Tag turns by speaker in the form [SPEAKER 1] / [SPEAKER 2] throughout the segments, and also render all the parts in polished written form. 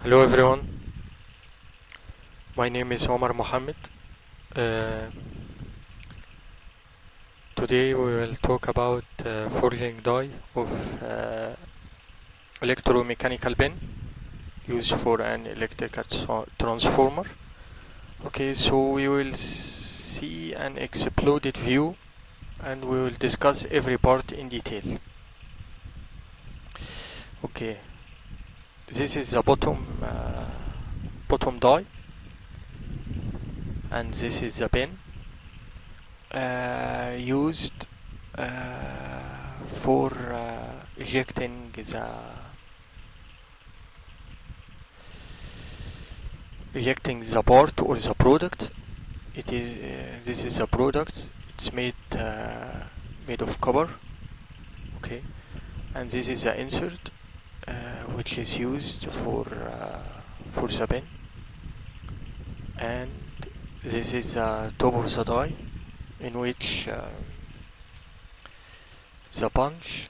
[SPEAKER 1] Hello everyone, my name is Omar Mohammed. Uh, Today we will talk about forging die of electromechanical pin used for an electrical transformer. Okay, so we will see an exploded view and we will discuss every part in detail. Okay, this is the bottom die, and this is the pin used for ejecting the part or the product. This is a product. It's made of copper. Okay, and this is the insert which is used for the pin, and this is the top of the die in which the punch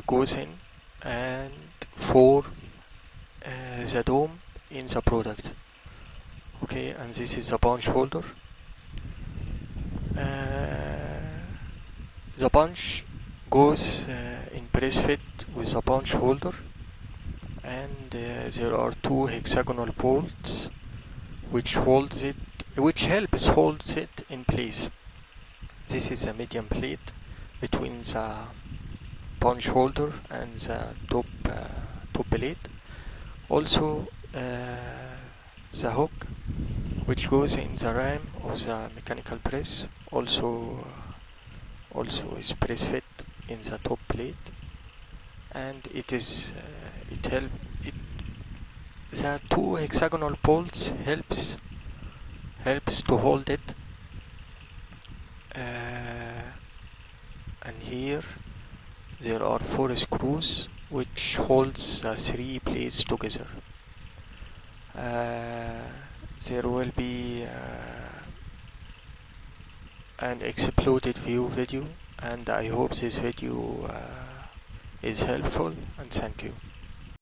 [SPEAKER 1] goes in and form the dome in the product. Okay, and this is the punch holder. The punch goes in press fit with the punch holder, and there are two hexagonal bolts which helps hold it in place. This is a medium plate between the punch holder and the top plate. Also the hook which goes in the ram of the mechanical press also is press fit in the top plate, and the two hexagonal bolts helps to hold it, and here there are 4 screws which holds the 3 plates together. There will be an exploded view video, and I hope this video is helpful, and thank you.